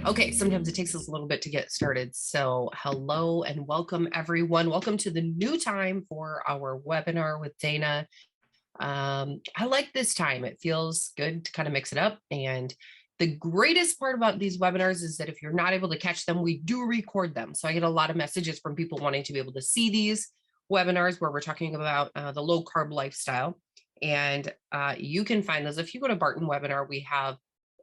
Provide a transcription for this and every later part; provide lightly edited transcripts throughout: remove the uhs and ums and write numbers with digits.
Okay, sometimes it takes us a little bit to get started. So hello and welcome everyone. Welcome to the new time for our webinar with Dana. I like this time. It feels good to kind of mix it up. And the greatest part about these webinars is that if you're not able to catch them, we do record them. So I get a lot of messages from people wanting to be able to see these webinars where we're talking about the low carb lifestyle. And you can find those. If you go to Barton Webinar, we have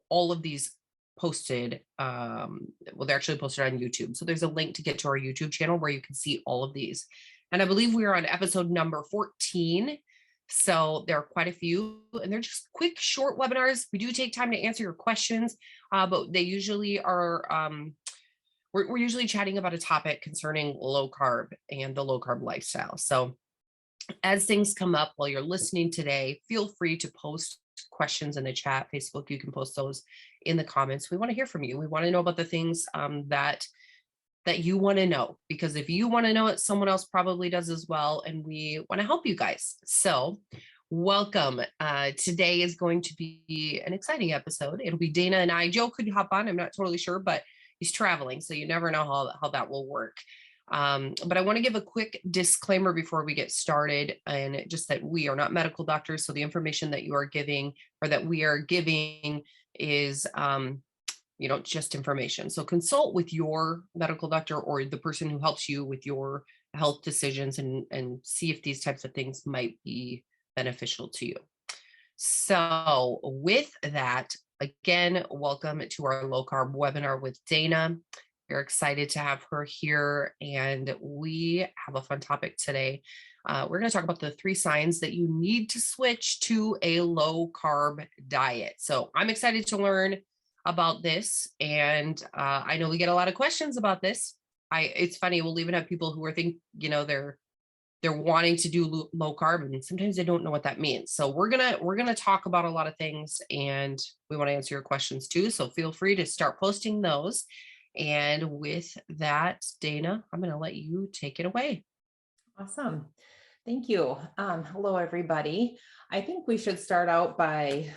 all of these posted. Well, they're actually posted on YouTube. So there's a link to get to our YouTube channel where you can see all of these. And I believe we are on episode number 14. So there are quite a few, and they're just quick, short webinars. We do take time to answer your questions, but they usually are, we're usually chatting about a topic concerning low carb and the low carb lifestyle. So as things come up while you're listening today, feel free to post questions in the chat. Facebook, you can post those in the comments. We want to hear from you. We want to know about the things that you want to know, because if you want to know it, someone else probably does as well, and we want to help you guys. So welcome. Today is going to be an exciting episode. It'll be Dana and I. Joe could hop on, I'm not totally sure, but he's traveling, so you never know how that will work. But I want to give a quick disclaimer before we get started, and just that we are not medical doctors. So the information that you are giving, or that we are giving, is just information. So consult with your medical doctor or the person who helps you with your health decisions, and see if these types of things might be beneficial to you. So with that, again, welcome to our low carb webinar with Dana. We're excited to have her here, and we have a fun topic today. We're going to talk about the 3 signs that you need to switch to a low carb diet. So I'm excited to learn about this, and I know we get a lot of questions about this. It's funny, we'll even have people who are they're wanting to do low carb, and sometimes they don't know what that means. So we're gonna talk about a lot of things, and we want to answer your questions too. So feel free to start posting those. And with that, Dana, I'm going to let you take it away. Awesome. Thank you. Hello, everybody. I think we should start out by,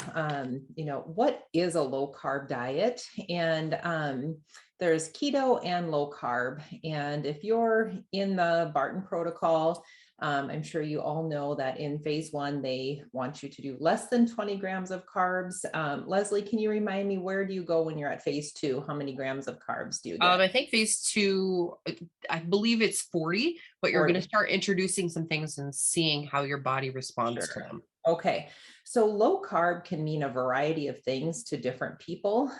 what is a low carb diet? And there's keto and low carb. And if you're in the Barton protocol, I'm sure you all know that in phase 1, they want you to do less than 20 grams of carbs. Leslie, can you remind me, where do you go when you're at phase 2? How many grams of carbs do you get? I think phase 2, I believe it's 40, but you're 40. going to start introducing some things and seeing how your body responds to them. Okay. So low carb can mean a variety of things to different people.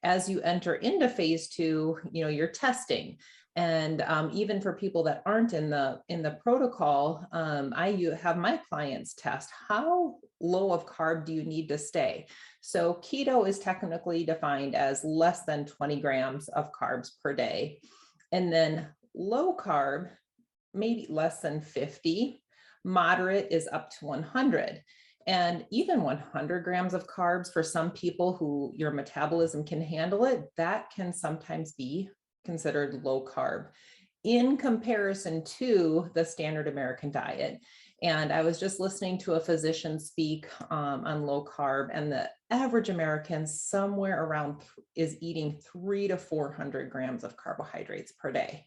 As you enter into phase 2, you're testing. And even for people that aren't in the protocol, I have my clients test, how low of carb do you need to stay? So keto is technically defined as less than 20 grams of carbs per day. And then low carb, maybe less than 50. Moderate is up to 100. And even 100 grams of carbs for some people who your metabolism can handle it, that can sometimes be considered low carb in comparison to the standard American diet. And I was just listening to a physician speak on low carb, and the average American somewhere around is eating 300 to 400 grams of carbohydrates per day.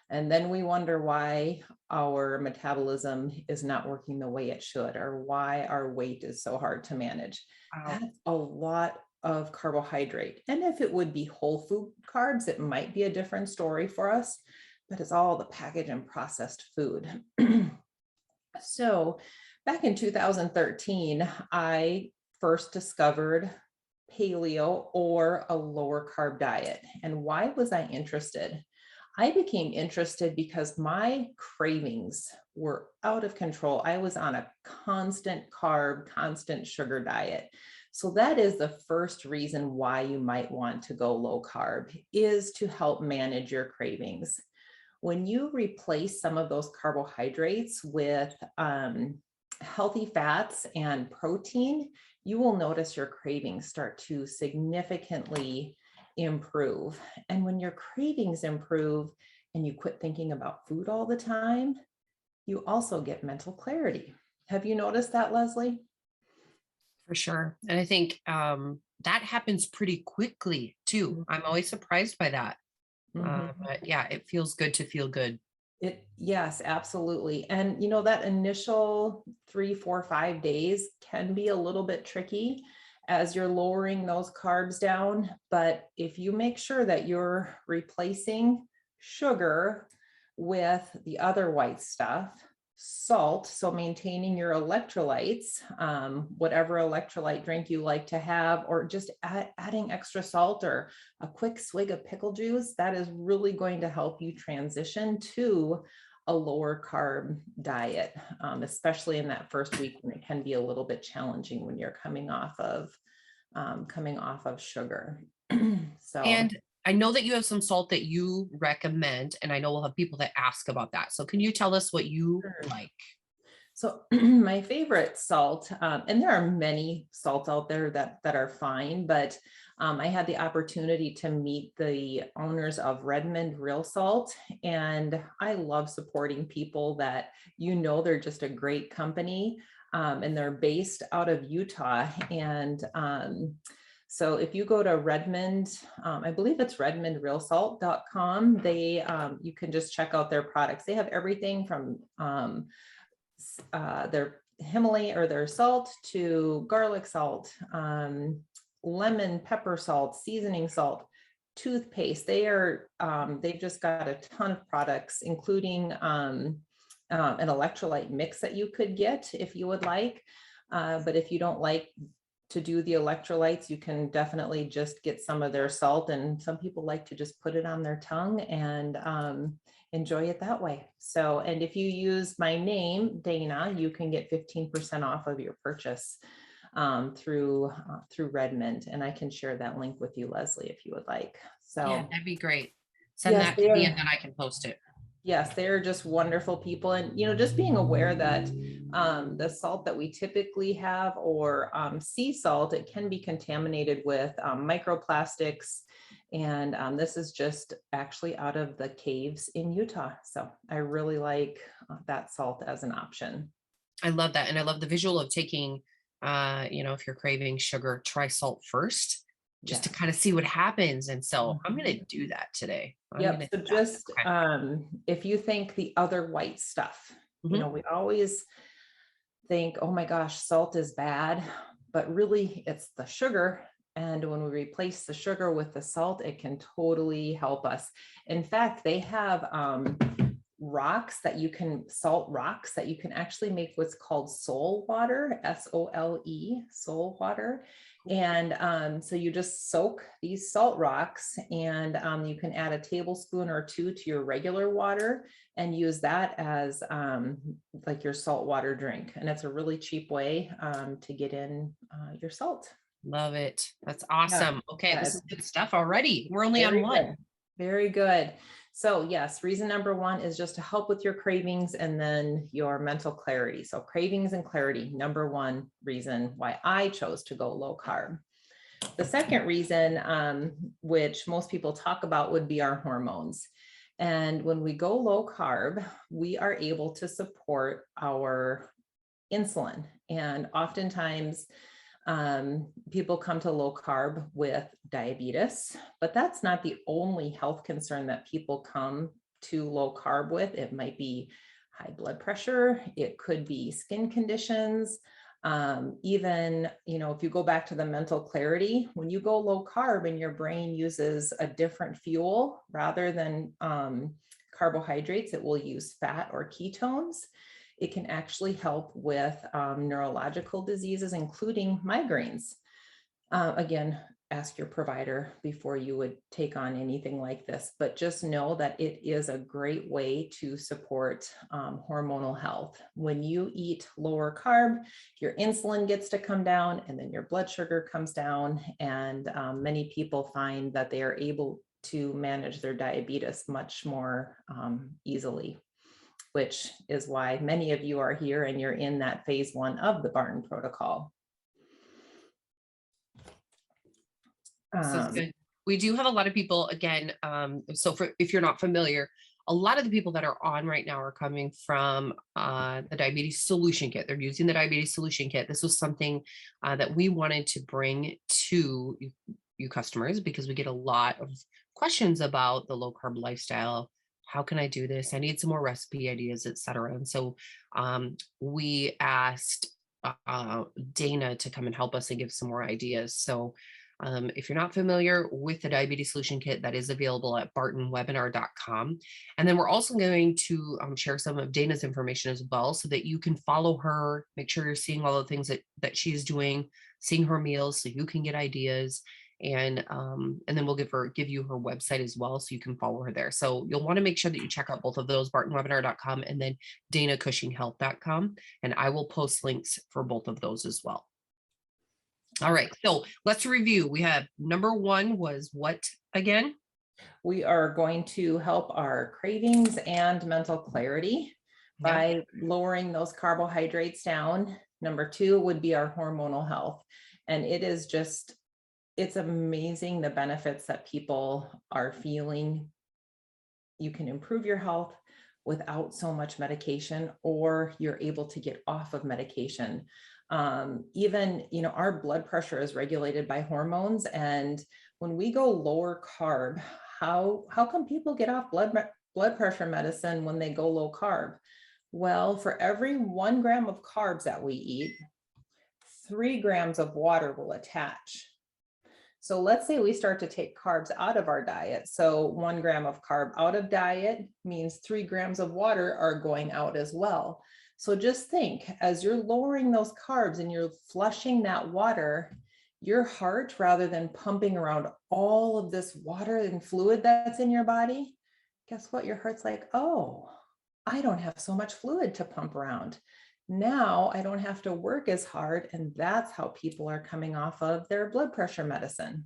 And then we wonder why our metabolism is not working the way it should, or why our weight is so hard to manage. Wow. That's a lot of carbohydrate. And if it would be whole food carbs, it might be a different story for us, but it's all the packaged and processed food. So back in 2013, I first discovered paleo, or a lower carb diet. And why was I interested? I became interested because my cravings were out of control. I was on a constant carb, constant sugar diet. So that is the first reason why you might want to go low carb, is to help manage your cravings. When you replace some of those carbohydrates with healthy fats and protein, you will notice your cravings start to significantly improve. And when your cravings improve and you quit thinking about food all the time, you also get mental clarity. Have you noticed that, Leslie? For sure. And I think that happens pretty quickly too. I'm always surprised by that. Mhm. But yeah, it feels good to feel good. Yes, absolutely. And that initial 3, 4, 5 days can be a little bit tricky as you're lowering those carbs down. But if you make sure that you're replacing sugar with the other white stuff, salt, so maintaining your electrolytes, whatever electrolyte drink you like to have, or just adding extra salt or a quick swig of pickle juice, that is really going to help you transition to a lower carb diet, especially in that first week when it can be a little bit challenging when you're coming off of sugar. So And I know that you have some salt that you recommend, and I know we'll have people that ask about that. So can you tell us what you sure. like? So my favorite salt, and there are many salts out there that are fine, but I had the opportunity to meet the owners of Redmond Real Salt, and I love supporting people that they're just a great company, and they're based out of Utah. And so if you go to Redmond, I believe it's redmondrealsalt.com, you can just check out their products. They have everything from their Himalayan or their salt to garlic salt, lemon pepper salt, seasoning salt, toothpaste. They've just got a ton of products, including an electrolyte mix that you could get if you would like. But if you don't like to do the electrolytes, you can definitely just get some of their salt. And some people like to just put it on their tongue and enjoy it that way. So, and if you use my name, Dana, you can get 15% off of your purchase through Redmond. And I can share that link with you, Leslie, if you would like. Yeah, So, that'd be great. Send yes, that they to me and are. then I can post it. Yes, they're just wonderful people. And, just being aware that the salt that we typically have, or sea salt, it can be contaminated with microplastics. And this is just actually out of the caves in Utah. So I really like that salt as an option. I love that. And I love the visual of taking, if you're craving sugar, try salt first, just to Yes. kind of see what happens. And so I'm going Mhm. to do that today. I'm going Yep. to So do that. just if you think the other white stuff, Okay. Mhm. we always think, oh my gosh, salt is bad, but really it's the sugar. And when we replace the sugar with the salt, it can totally help us. In fact, they have salt rocks that you can actually make what's called soul water, SOLE, soul water. And so you just soak these salt rocks, and you can add a tablespoon or two to your regular water and use that as like your salt water drink. And it's a really cheap way to get in your salt. Love it. That's Yeah, awesome. Okay. yeah, This it's is good stuff already. We're only on very one. good. Very good. So yes, reason number one is just to help with your cravings and then your mental clarity. So cravings and clarity, number one reason why I chose to go low carb. The second reason, which most people talk about, would be our hormones. And when we go low carb, we are able to support our insulin. And oftentimes, people come to low carb with diabetes, but that's not the only health concern that people come to low carb with. It might be high blood pressure, it could be skin conditions. Even, if you go back to the mental clarity, when you go low carb and your brain uses a different fuel rather than carbohydrates, it will use fat or ketones. It can actually help with neurological diseases, including migraines. Again, ask your provider before you would take on anything like this, but just know that it is a great way to support hormonal health. When you eat lower carb, your insulin gets to come down, and then your blood sugar comes down. And many people find that they are able to manage their diabetes much more easily, which is why many of you are here and you're in that phase 1 of the Barton protocol. This is good. We do have a lot of people again. So if you're not familiar, a lot of the people that are on right now are coming from the diabetes solution kit. They're using the diabetes solution kit. This was something that we wanted to bring to you customers, because we get a lot of questions about the low carb lifestyle. How can I do this? I need some more recipe ideas, etc. And so we asked Dana to come and help us and give some more ideas. So if you're not familiar with the diabetes solution kit, that is available at bartonwebinar.com. And then we're also going to share some of Dana's information as well, so that you can follow her, make sure you're seeing all the things that she's doing, seeing her meals, so you can get ideas. And then we'll give you her website as well, so you can follow her there. So you'll want to make sure that you check out both of those, bartonwebinar.com and then danacushinghealth.com. And I will post links for both of those as well. All right, so let's review. We have number 1 was what again? We are going to help our cravings and mental clarity by lowering those carbohydrates down. Number 2 would be our hormonal health. And it's amazing the benefits that people are feeling. You can improve your health without so much medication, or you're able to get off of medication. Even, our blood pressure is regulated by hormones. And when we go lower carb, how come people get off blood pressure medicine when they go low carb? Well, for every 1 gram of carbs that we eat, 3 grams of water will attach. So let's say we start to take carbs out of our diet. So 1 gram of carb out of diet means 3 grams of water are going out as well. So just think, as you're lowering those carbs and you're flushing that water, your heart, rather than pumping around all of this water and fluid that's in your body, guess what? Your heart's like, oh, I don't have so much fluid to pump around. Now I don't have to work as hard. And that's how people are coming off of their blood pressure medicine.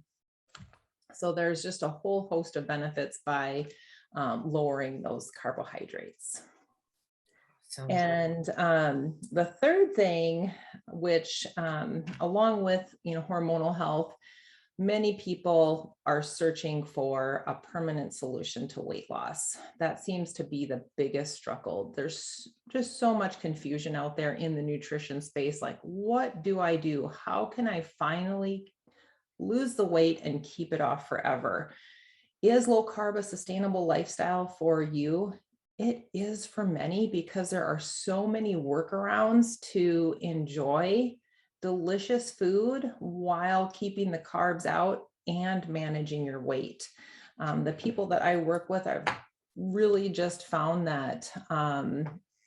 So there's just a whole host of benefits by lowering those carbohydrates. And the third thing, which along with hormonal health, many people are searching for a permanent solution to weight loss. That seems to be the biggest struggle. There's just so much confusion out there in the nutrition space. Like, what do I do? How can I finally lose the weight and keep it off forever? Is low carb a sustainable lifestyle for you? It is for many, because there are so many workarounds to enjoy delicious food while keeping the carbs out and managing your weight. The people that I work with, I've really just found that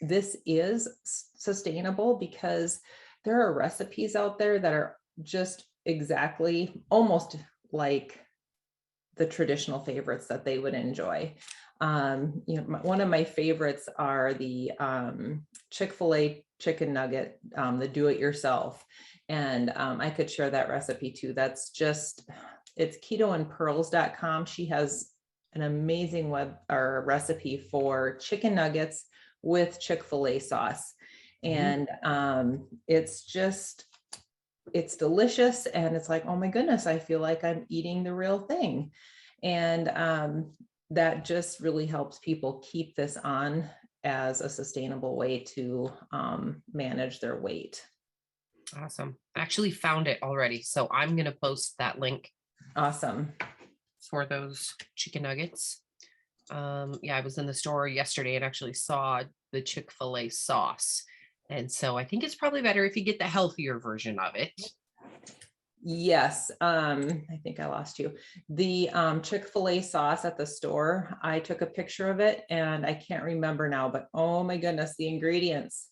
this is sustainable, because there are recipes out there that are just exactly almost like the traditional favorites that they would enjoy. One of my favorites are the Chick-fil-A chicken nugget, the do-it-yourself. And I could share that recipe too. It's ketoandpearls.com. She has an amazing recipe for chicken nuggets with Chick-fil-A sauce. And it's delicious. And it's like, oh my goodness, I feel like I'm eating the real thing. And that just really helps people keep this on as a sustainable way to manage their weight. Awesome. I actually found it already, so I'm going to post that link. Awesome. For those chicken nuggets. I was in the store yesterday and actually saw the Chick-fil-A sauce. And so I think it's probably better if you get the healthier version of it. Yes. I think I lost you. The Chick-fil-A sauce at the store, I took a picture of it and I can't remember now, but oh my goodness, the ingredients.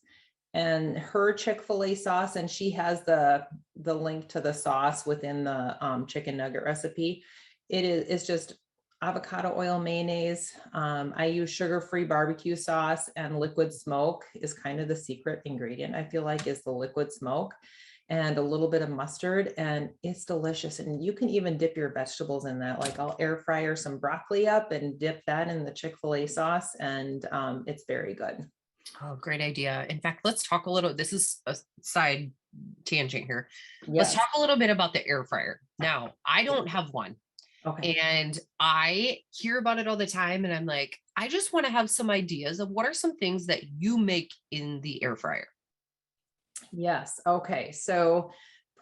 And her Chick-fil-A sauce, and she has the link to the sauce within the chicken nugget recipe. It's just avocado oil, mayonnaise. I use sugar-free barbecue sauce, and liquid smoke is kind of the secret ingredient, I feel like, is the liquid smoke, and a little bit of mustard, and it's delicious. And you can even dip your vegetables in that. Like, I'll air fryer some broccoli up and dip that in the Chick-fil-A sauce, and it's very good. Oh, great idea. In fact, let's talk a little, this is a side tangent here. Yes. Let's talk a little bit about the air fryer. Now, I don't have one. Okay. And I hear about it all the time. And I'm like, I just want to have some ideas of what are some things that you make in the air fryer. Yes. Okay. So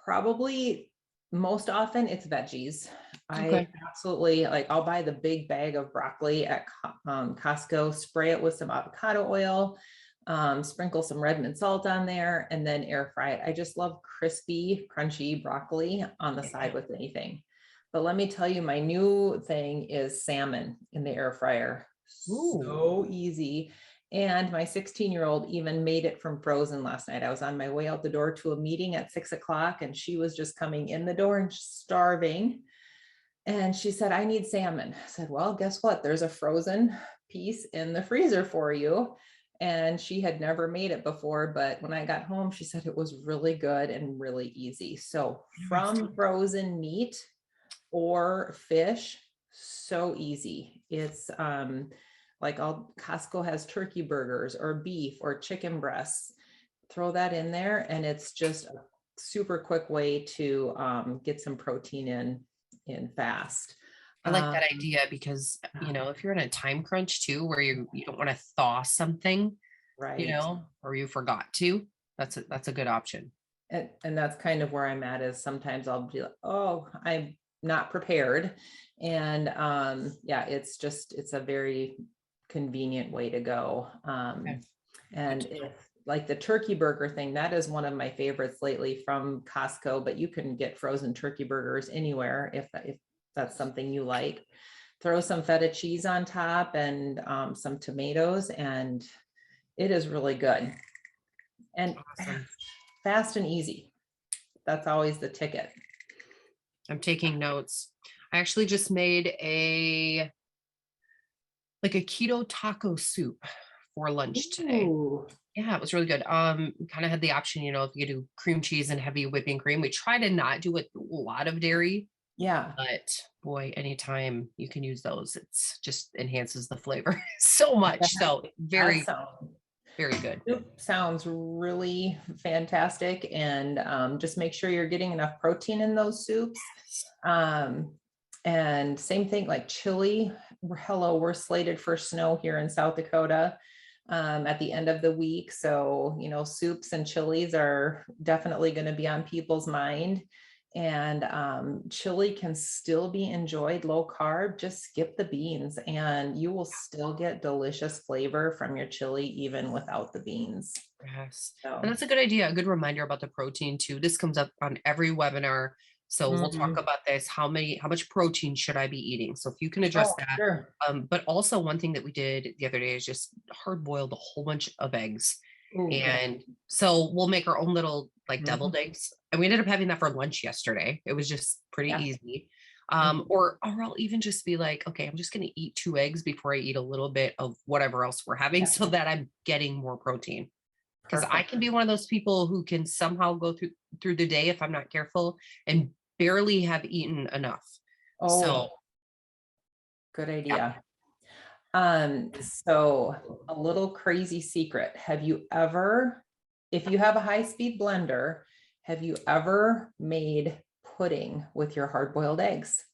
probably most often it's veggies. I Okay. absolutely like, I'll buy the big bag of broccoli at Costco, spray it with some avocado oil, sprinkle some red mint salt on there, and then air fry it. I just love crispy, crunchy broccoli on the side Yeah. with anything. But let me tell you, my new thing is salmon in the air fryer. Ooh. So easy. And my 16-year-old even made it from frozen last night. I was on my way out the door to a meeting at 6 o'clock, and she was just coming in the door and starving. And she said, I need salmon. I said, well, guess what? There's a frozen piece in the freezer for you. And she had never made it before, but when I got home, she said it was really good and really easy. So from Interesting. frozen meat or fish, so easy. It's like all Costco has turkey burgers or beef or chicken breasts. Throw that in there, and it's just a super quick way to get some protein in fast. I like Um, that idea because, if you're in a time crunch too, where you don't want to thaw something, right. or you forgot to, that's a good option. And that's kind of where I'm at, is sometimes I'll be like, oh, I'm not prepared. And yeah, it's a very convenient way to go. Okay. Good And to know. if like the turkey burger thing, that is one of my favorites lately from Costco, but you can get frozen turkey burgers anywhere if that's something you like. Throw some feta cheese on top and some tomatoes, and it is really good and Awesome. fast and easy. That's always the ticket. I'm taking notes. I actually just made a keto taco soup for lunch today. Ooh, Yeah, it was really good. Kind of had the option, if you do cream cheese and heavy whipping cream. We try to not do a lot of dairy, yeah, but boy, anytime you can use those, it's just enhances the flavor so much. that, So that very, sounds very good. sounds really fantastic. And just make sure you're getting enough protein in those soups. Um, and same thing like chili. Hello, we're slated for snow here in South Dakota at the end of the week. So, soups and chilies are definitely going to be on people's mind. And chili can still be enjoyed low carb. Just skip the beans, and you will still get delicious flavor from your chili, even without the beans. Yes. And So, that's a good idea. A good reminder about the protein too. This comes up on every webinar. So we'll talk mhm. about this. How much protein should I be eating? So if you can address Oh, that. sure. But also one thing that we did the other day is just hard boiled a whole bunch of eggs. Ooh, good. And so we'll make our own little like Mhm. deviled eggs. And we ended up having that for lunch yesterday. It was just pretty Yeah. easy. Mhm. Or I'll even just be like, okay, I'm just gonna eat 2 eggs before I eat a little bit of whatever else we're having Yeah. so that I'm getting more protein. Because I Perfect. can be one of those people who can somehow go through the day if I'm not careful and barely have eaten enough. So Oh, good yeah. idea. So a little crazy secret. If you have a high-speed blender, have you ever made pudding with your hard-boiled eggs?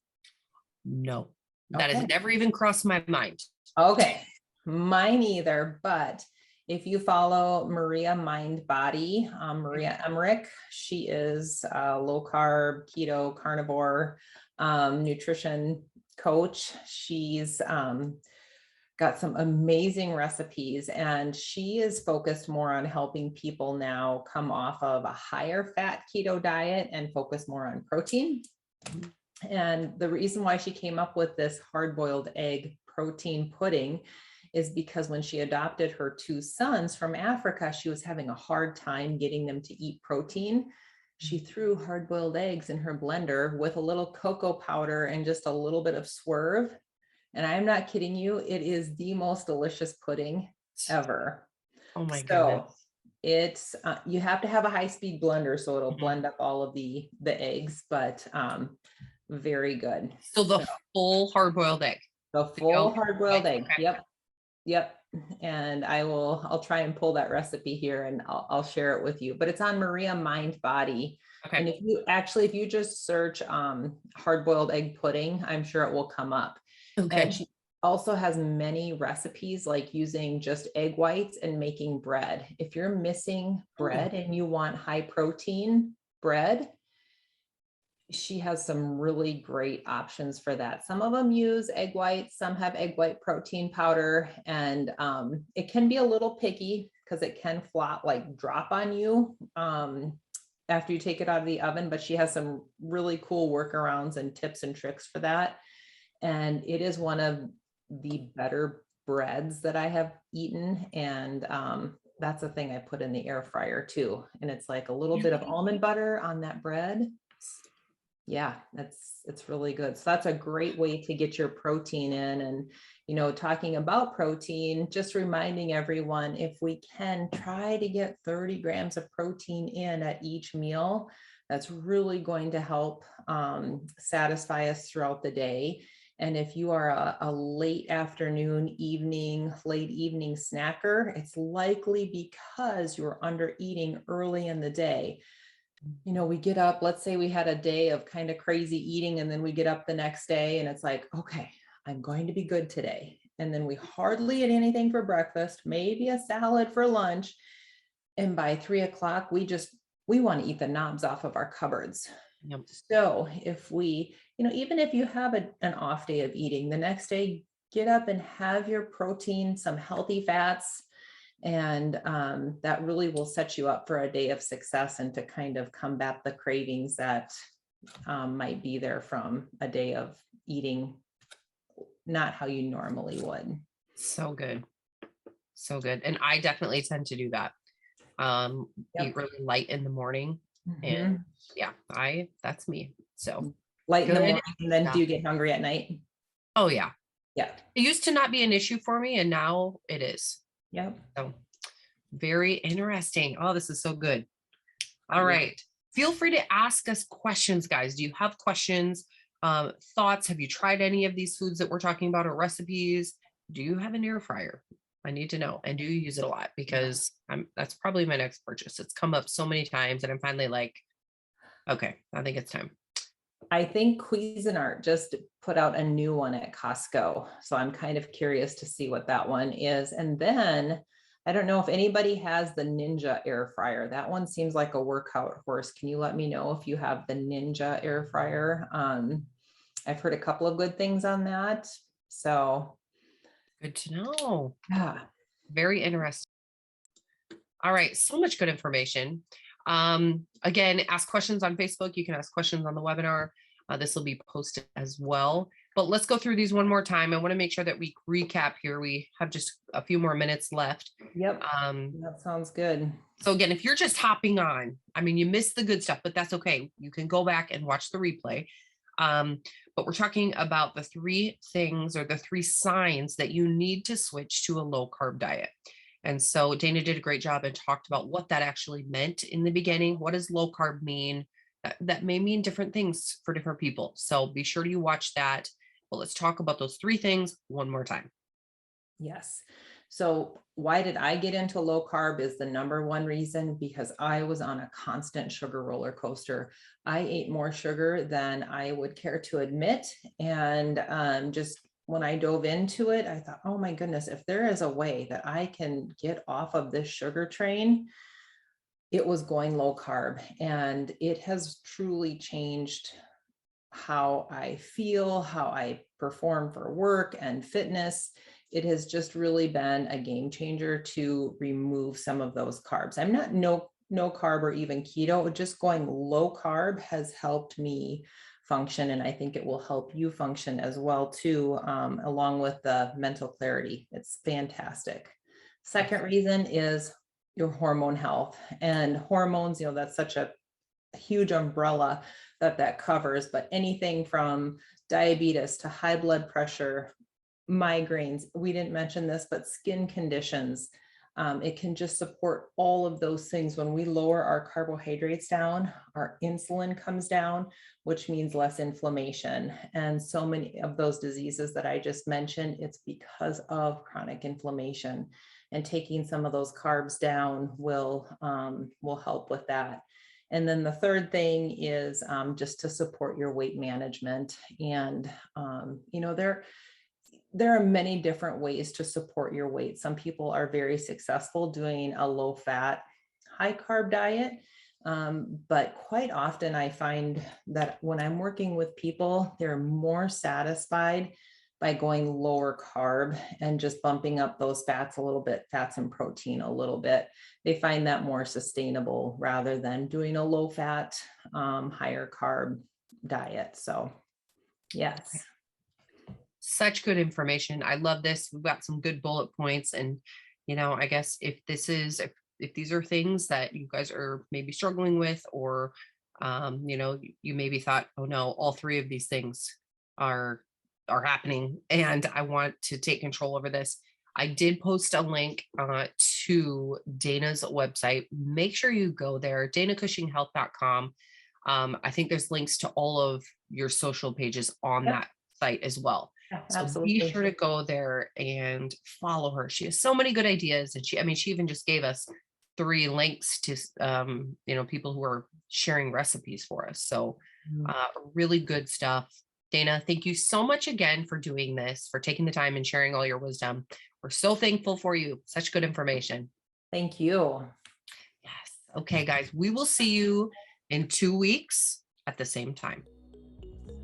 No, that has Okay. never even crossed my mind. Okay. Mine either, but if you follow Maria Mind Body, Maria Emmerich, she is a low carb, keto, carnivore nutrition coach. She's got some amazing recipes, and she is focused more on helping people now come off of a higher fat keto diet and focus more on protein. And the reason why she came up with this hard boiled egg protein pudding is because when she adopted her two sons from Africa, she was having a hard time getting them to eat protein. She threw hard boiled eggs in her blender with a little cocoa powder and just a little bit of swerve. And I'm not kidding you, it is the most delicious pudding ever. Oh my goodness. So it's you have to have a high speed blender so it'll Mhm. blend up all of the eggs, but very good. So So the full hard boiled egg, the the full yolk, hard white. boiled egg. Okay. Yep. Yep. And I'll try and pull that recipe here, and I'll share it with you. But it's on Maria Mind Body. Okay. And if you just search hard-boiled egg pudding, I'm sure it will come up. And Okay. she also has many recipes like using just egg whites and making bread. If you're missing Oh, bread and you want high protein bread, she has some really great options for that. Some of them use egg whites, some have egg white protein powder, and it can be a little picky because it can flop, like drop on you after you take it out of the oven. But she has some really cool workarounds and tips and tricks for that. And it is one of the better breads that I have eaten. And that's the thing I put in the air fryer too. And it's like a little bit of almond butter on that bread. Yeah, it's really good. So that's a great way to get your protein in. And, talking about protein, just reminding everyone, if we can try to get 30 grams of protein in at each meal, that's really going to help satisfy us throughout the day. And if you are a late afternoon, late evening snacker, it's likely because you're under eating early in the day. We get up, let's say we had a day of kind of crazy eating, and then we get up the next day and it's like, okay, I'm going to be good today. And then we hardly eat anything for breakfast, maybe a salad for lunch. And by 3 o'clock, we want to eat the knobs off of our cupboards. yep. So if we, even if you have an off day of eating, the next day, get up and have your protein, some healthy fats, and that really will set you up for a day of success and to kind of combat the cravings that might be there from a day of eating not how you normally would. So good. So good. And I definitely tend to do that. Eat Yep. really light in the morning. And Mhm. yeah, that's me. So Light in the good. morning, and then Yeah. do you get hungry at night? Oh yeah. Yeah. It used to not be an issue for me, and now it is. Yep. So very interesting. Oh, this is so good. All Yeah. right. Feel free to ask us questions, guys. Do you have questions, thoughts? Have you tried any of these foods that we're talking about or recipes? Do you have an air fryer? I need to know. And do you use it a lot? Because that's probably my next purchase. It's come up so many times and I'm finally like, okay, I think it's time. I think Cuisinart just put out a new one at Costco. So I'm kind of curious to see what that one is. And then I don't know if anybody has the Ninja air fryer. That one seems like a workout horse. Can you let me know if you have the Ninja air fryer? I've heard a couple of good things on that. So Good to know. yeah. Very interesting. All right. So much good information. Again, ask questions on Facebook. You can ask questions on the webinar. This will be posted as well. But let's go through these one more time. I want to make sure that we recap here. We have just a few more minutes left. Yep. That sounds good. So again, if you're just hopping on, I mean, you missed the good stuff, but that's okay. You can go back and watch the replay. But we're talking about the three things or the three signs that you need to switch to a low carb diet. And so Dana did a great job and talked about what that actually meant in the beginning. What does low carb mean? That may mean different things for different people. So be sure to watch that. But let's talk about those three things one more time. Yes. So why did I get into low carb is the number one reason, because I was on a constant sugar roller coaster. I ate more sugar than I would care to admit. And just when I dove into it, I thought, oh my goodness, if there is a way that I can get off of this sugar train, it was going low carb. And it has truly changed how I feel, how I perform for work and fitness. It has just really been a game changer to remove some of those carbs. I'm not no carb or even keto. Just going low carb has helped me function, and I think it will help you function as well too, along with the mental clarity. It's fantastic. Second reason is your hormone health, and hormones. That's such a huge umbrella that covers, but anything from diabetes to high blood pressure, migraines, we didn't mention this, but skin conditions. It can just support all of those things. When we lower our carbohydrates down, our insulin comes down, which means less inflammation. And so many of those diseases that I just mentioned, it's because of chronic inflammation. And taking some of those carbs down will help with that. And then the third thing is just to support your weight management. And, there are many different ways to support your weight. Some people are very successful doing a low fat, high carb diet. But quite often I find that when I'm working with people, they're more satisfied by going lower carb and just bumping up those fats a little bit, fats and protein a little bit. They find that more sustainable rather than doing a low fat, higher carb diet. So, yes. Such good information. I love this. We've got some good bullet points. And, I guess if these are things that you guys are maybe struggling with, or, you maybe thought, oh no, all three of these things are, happening and I want to take control over this. I did post a link to Dana's website. Make sure you go there, danacushinghealth.com. I think there's links to all of your social pages on Yep. that site as well. Yeah, So be absolutely. sure to go there and follow her. She has so many good ideas. And she even just gave us 3 links to, people who are sharing recipes for us. So Mm. really good stuff. Dana, thank you so much again for doing this, for taking the time and sharing all your wisdom. We're so thankful for you. Such good information. Thank you. Yes. Okay, guys, we will see you in 2 weeks at the same time.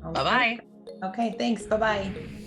Sounds Bye-bye. perfect. Okay, thanks. Bye-bye.